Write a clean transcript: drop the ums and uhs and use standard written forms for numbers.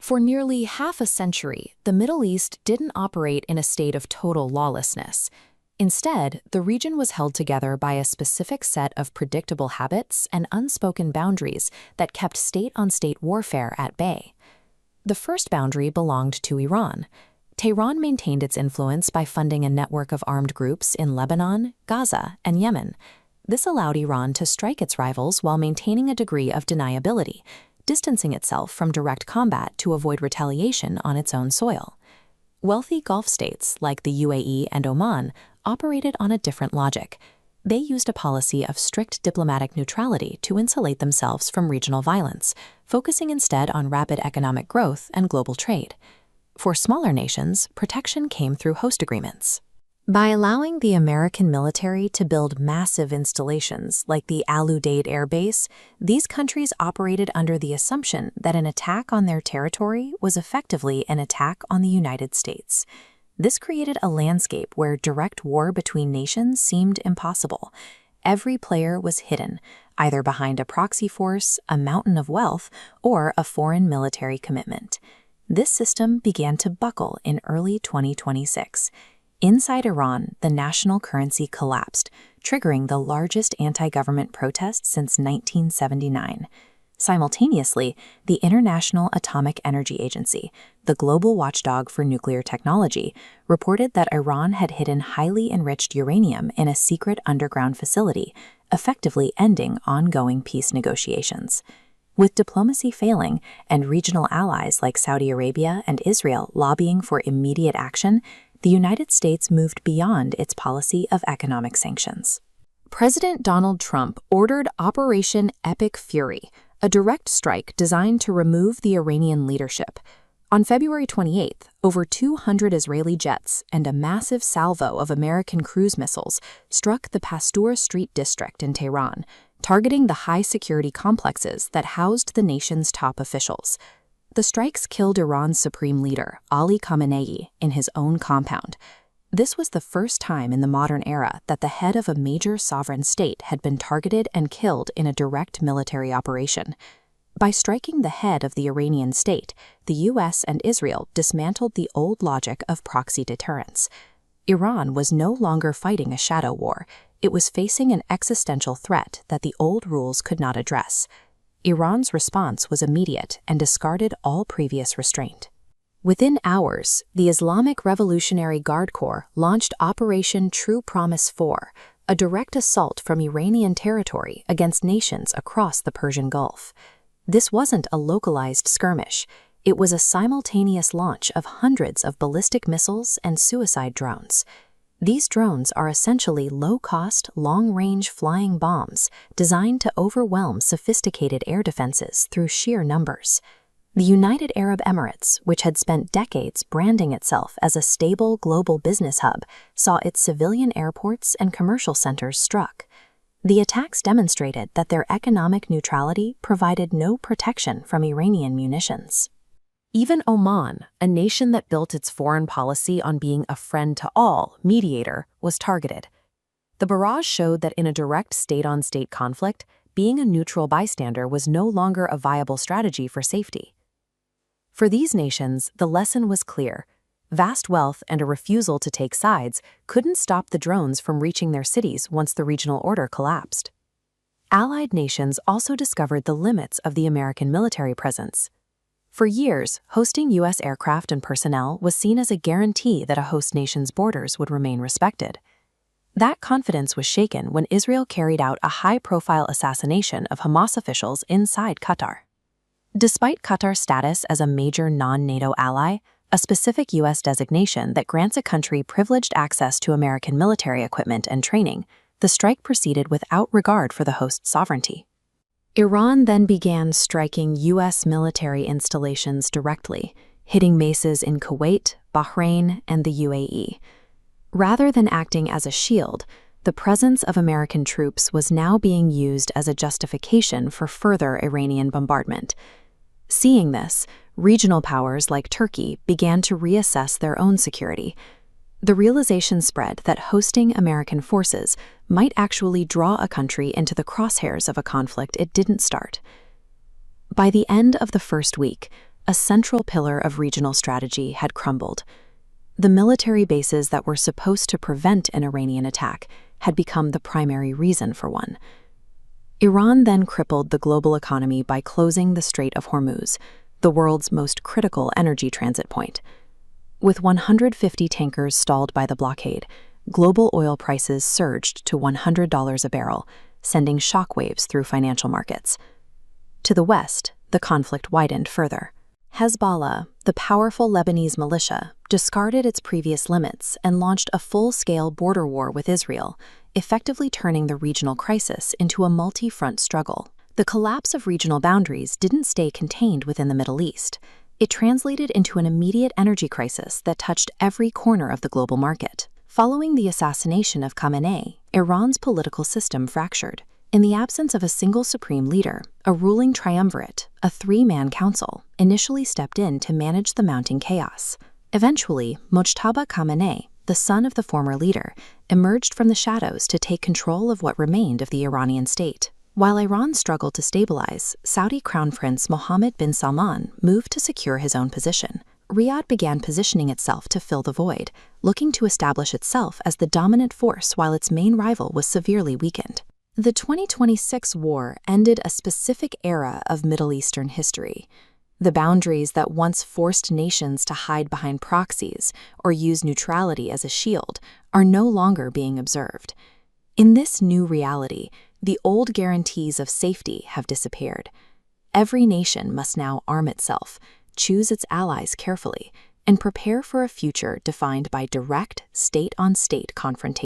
For nearly half a century, the Middle East didn't operate in a state of total lawlessness. Instead, the region was held together by a specific set of predictable habits and unspoken boundaries that kept state-on-state warfare at bay. The first boundary belonged to Iran. Tehran maintained its influence by funding a network of armed groups in Lebanon, Gaza, and Yemen. This allowed Iran to strike its rivals while maintaining a degree of deniability, distancing itself from direct combat to avoid retaliation on its own soil. Wealthy Gulf states, like the UAE and Oman, operated on a different logic. They used a policy of strict diplomatic neutrality to insulate themselves from regional violence, focusing instead on rapid economic growth and global trade. For smaller nations, protection came through host agreements. By allowing the American military to build massive installations like the Al Udeid Air Base, these countries operated under the assumption that an attack on their territory was effectively an attack on the United States. This created a landscape where direct war between nations seemed impossible. Every player was hidden, either behind a proxy force, a mountain of wealth, or a foreign military commitment. This system began to buckle in early 2026. Inside Iran, the national currency collapsed, triggering the largest anti-government protests since 1979. Simultaneously, the International Atomic Energy Agency, the global watchdog for nuclear technology, reported that Iran had hidden highly enriched uranium in a secret underground facility, effectively ending ongoing peace negotiations. With diplomacy failing and regional allies like Saudi Arabia and Israel lobbying for immediate action, the United States moved beyond its policy of economic sanctions. President Donald Trump ordered Operation Epic Fury, a direct strike designed to remove the Iranian leadership. On February 28th, over 200 Israeli jets and a massive salvo of American cruise missiles struck the Pasteur Street district in Tehran, targeting the high-security complexes that housed the nation's top officials. The strikes killed Iran's supreme leader, Ali Khamenei, in his own compound. This was the first time in the modern era that the head of a major sovereign state had been targeted and killed in a direct military operation. By striking the head of the Iranian state, the US and Israel dismantled the old logic of proxy deterrence. Iran was no longer fighting a shadow war. It was facing an existential threat that the old rules could not address. Iran's response was immediate and discarded all previous restraint. Within hours, the Islamic Revolutionary Guard Corps launched Operation True Promise 4, a direct assault from Iranian territory against nations across the Persian Gulf. This wasn't a localized skirmish. It was a simultaneous launch of hundreds of ballistic missiles and suicide drones. These drones are essentially low-cost, long-range flying bombs designed to overwhelm sophisticated air defenses through sheer numbers. The United Arab Emirates, which had spent decades branding itself as a stable global business hub, saw its civilian airports and commercial centers struck. The attacks demonstrated that their economic neutrality provided no protection from Iranian munitions. Even Oman, a nation that built its foreign policy on being a friend to all mediator, was targeted. The barrage showed that in a direct state-on-state conflict, being a neutral bystander was no longer a viable strategy for safety. For these nations, the lesson was clear. Vast wealth and a refusal to take sides couldn't stop the drones from reaching their cities once the regional order collapsed. Allied nations also discovered the limits of the American military presence. For years, hosting U.S. aircraft and personnel was seen as a guarantee that a host nation's borders would remain respected. That confidence was shaken when Israel carried out a high-profile assassination of Hamas officials inside Qatar. Despite Qatar's status as a major non-NATO ally, a specific U.S. designation that grants a country privileged access to American military equipment and training, the strike proceeded without regard for the host's sovereignty. Iran then began striking U.S. military installations directly, hitting bases in Kuwait, Bahrain, and the UAE. Rather than acting as a shield, the presence of American troops was now being used as a justification for further Iranian bombardment. Seeing this, regional powers like Turkey began to reassess their own security. The realization spread that hosting American forces might actually draw a country into the crosshairs of a conflict it didn't start. By the end of the first week, a central pillar of regional strategy had crumbled. The military bases that were supposed to prevent an Iranian attack had become the primary reason for one. Iran then crippled the global economy by closing the Strait of Hormuz, the world's most critical energy transit point. With 150 tankers stalled by the blockade, global oil prices surged to $100 a barrel, sending shockwaves through financial markets. To the west, the conflict widened further. Hezbollah, the powerful Lebanese militia, discarded its previous limits and launched a full-scale border war with Israel, effectively turning the regional crisis into a multi-front struggle. The collapse of regional boundaries didn't stay contained within the Middle East. It translated into an immediate energy crisis that touched every corner of the global market. Following the assassination of Khamenei, Iran's political system fractured. In the absence of a single supreme leader, a ruling triumvirate, a three-man council, initially stepped in to manage the mounting chaos. Eventually, Mojtaba Khamenei, the son of the former leader, emerged from the shadows to take control of what remained of the Iranian state. While Iran struggled to stabilize, Saudi Crown Prince Mohammed bin Salman moved to secure his own position. Riyadh began positioning itself to fill the void, looking to establish itself as the dominant force while its main rival was severely weakened. The 2026 war ended a specific era of Middle Eastern history. The boundaries that once forced nations to hide behind proxies or use neutrality as a shield are no longer being observed. In this new reality, the old guarantees of safety have disappeared. Every nation must now arm itself, choose its allies carefully, and prepare for a future defined by direct state-on-state confrontation.